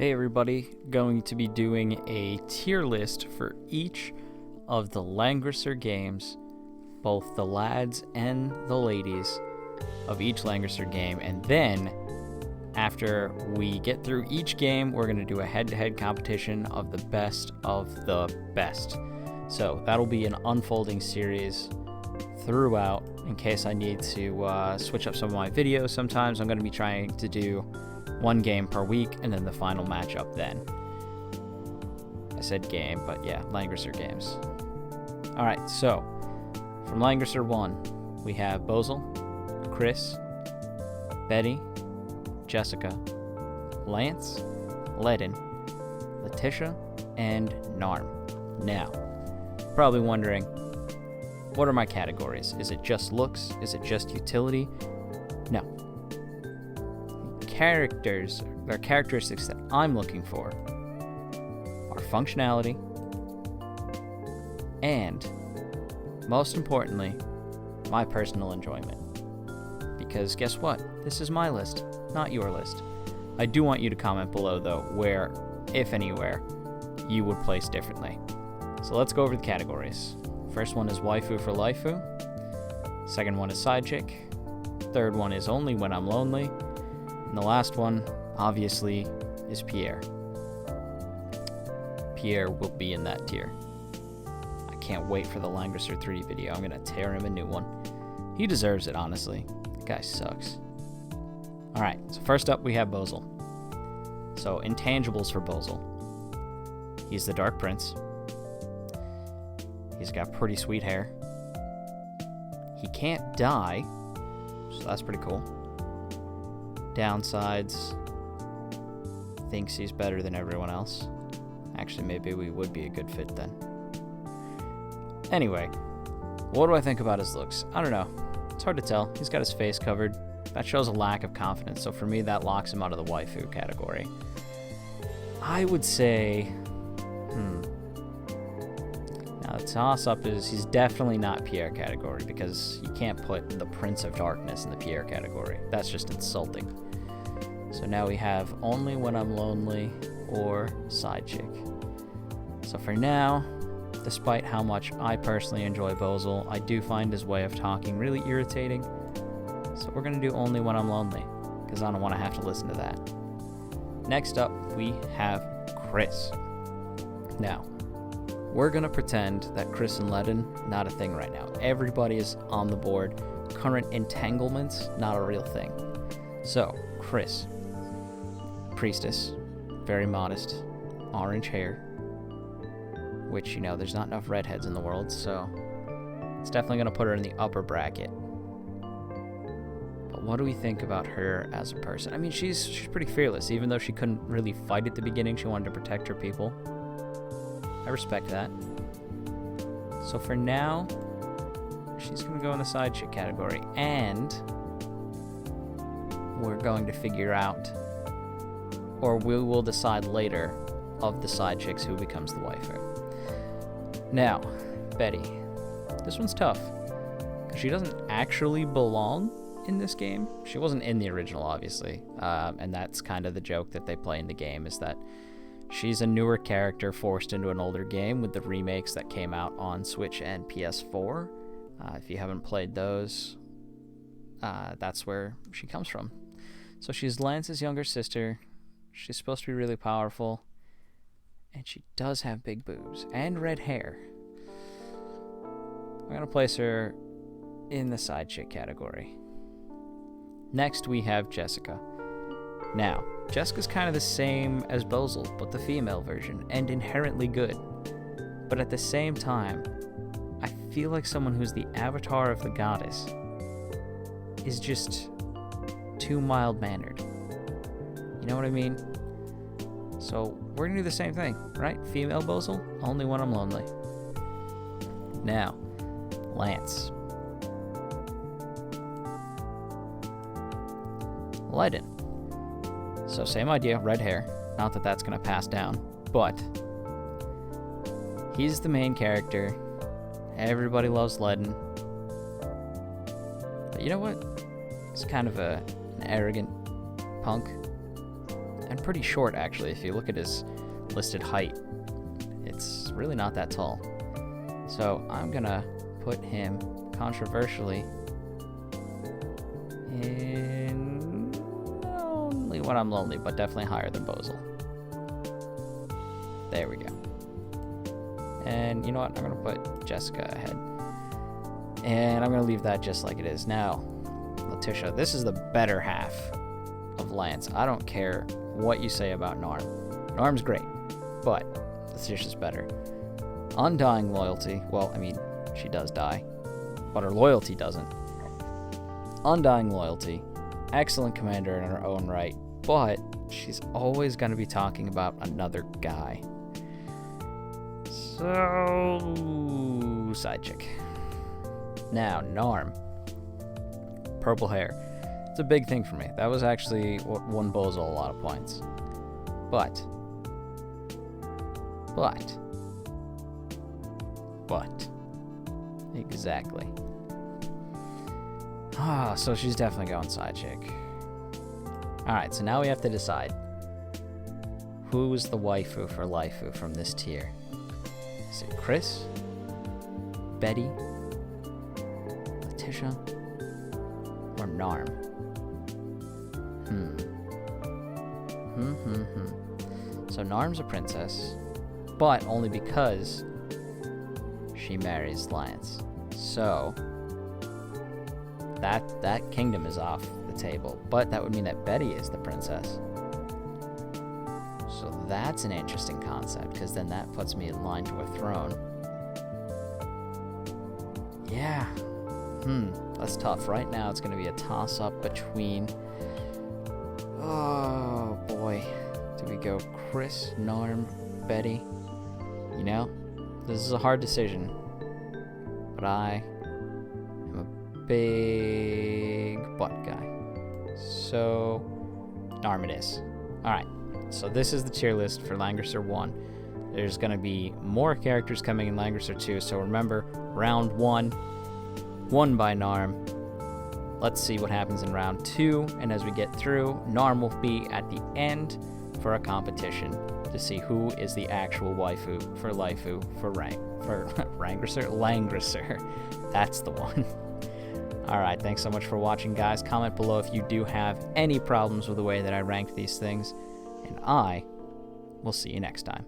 Hey everybody, going to be doing a tier list for each of the Langrisser games, both the lads and the ladies of each Langrisser game, and then after we get through each game, we're going to do a head-to-head competition of the best of the best. So that'll be an unfolding series throughout. In case I need to switch up some of my videos sometimes, I'm going to be trying to do one game per week, and then the final matchup then. I said game, but yeah, Langrisser games. Alright, so, from Langrisser 1, we have Bozel, Chris, Betty, Jessica, Lance, Ledden, Letitia, and Narm. Now, probably wondering, what are my categories? Is it just looks? Is it just utility? No. Characteristics that I'm looking for are functionality and, most importantly, my personal enjoyment. Because guess what? This is my list, not your list. I do want you to comment below, though, where, if anywhere, you would place differently. So let's go over the categories. First one is waifu for laifu. Second one is side chick. Third one is only when I'm lonely. And the last one, obviously, is Pierre. Pierre will be in that tier. I can't wait for the Langrisser 3D video. I'm going to tear him a new one. He deserves it, honestly. The guy sucks. Alright, so first up we have Bozel. So, intangibles for Bozel. He's the Dark Prince. He's got pretty sweet hair. He can't die, so that's pretty cool. Downsides, thinks he's better than everyone else. Actually, maybe we would be a good fit then. Anyway, what do I think about his looks? I don't know. It's hard to tell. He's got his face covered. That shows a lack of confidence, so for me, that locks him out of the waifu category. I would say, Now, the toss-up is he's definitely not Pierre category, because you can't put the Prince of Darkness in the Pierre category. That's just insulting. So now we have only when I'm lonely or side chick. So for now, despite how much I personally enjoy Bozel, I do find his way of talking really irritating. So we're going to do only when I'm lonely, because I don't want to have to listen to that. Next up, we have Chris. Now, we're going to pretend that Chris and Ledden, not a thing right now. Everybody is on the board. Current entanglements, not a real thing. So, Chris. Priestess. Very modest. Orange hair. Which, you know, there's not enough redheads in the world, so it's definitely going to put her in the upper bracket. But what do we think about her as a person? I mean, she's pretty fearless. Even though she couldn't really fight at the beginning, she wanted to protect her people. I respect that. So for now, she's going to go in the side chick category. And we're going to figure out, or we will decide later, of the side chicks who becomes the waifu. Now, Betty. This one's tough. She doesn't actually belong in this game. She wasn't in the original, obviously. And that's kind of the joke that they play in the game, is that she's a newer character forced into an older game with the remakes that came out on Switch and PS4. If you haven't played those, that's where she comes from. So she's Lance's younger sister. She's supposed to be really powerful. And she does have big boobs and red hair. I'm going to place her in the side chick category. Next, we have Jessica. Now, Jessica's kind of the same as Bozel, but the female version, and inherently good. But at the same time, I feel like someone who's the avatar of the goddess is just too mild-mannered. You know what I mean? So, we're gonna do the same thing, right? Female Bozel, only when I'm lonely. Now, Lance. Ledden. So same idea, red hair. Not that that's going to pass down, but he's the main character. Everybody loves Ledden. But you know what? He's kind of an arrogant punk. and pretty short, actually. If you look at his listed height, it's really not that tall. So I'm gonna put him, controversially, in only when I'm lonely, but definitely higher than Bozel. There we go. And you know what? I'm gonna put Jessica ahead. And I'm gonna leave that just like it is. Now, Letitia, this is the better half of Lance. I don't care what you say about Norm. Norm's great, but Letitia's better. Undying loyalty. Well, I mean, she does die, but her loyalty doesn't. Undying loyalty. Excellent commander in her own right, but she's always going to be talking about another guy. So, side chick. Now, Norm. Purple hair. It's a big thing for me. That was actually what won Bozel a lot of points. But. Exactly. So she's definitely going side chick. Alright, so now we have to decide. Who's the waifu for Laifu from this tier? Is it Chris? Betty? Letitia? Or Narm? So Narm's a princess, but only because she marries Lance. So that kingdom is off the table, but that would mean that Betty is the princess. So that's an interesting concept, because then that puts me in line to a throne. Yeah. That's tough. Right now it's going to be a toss-up between... Oh, boy. Do we go Chris, Norm, Betty? You know, this is a hard decision. But I am a big butt guy. So, Norm it is. Alright, so this is the tier list for Langrisser 1. There's going to be more characters coming in Langrisser 2, so remember, round 1, won by Narm. Let's see what happens in round 2, and as we get through, Narm will be at the end for a competition to see who is the actual waifu for Laifu for Langrisser. That's the one. Alright, thanks so much for watching, guys. Comment below if you do have any problems with the way that I ranked these things, and I will see you next time.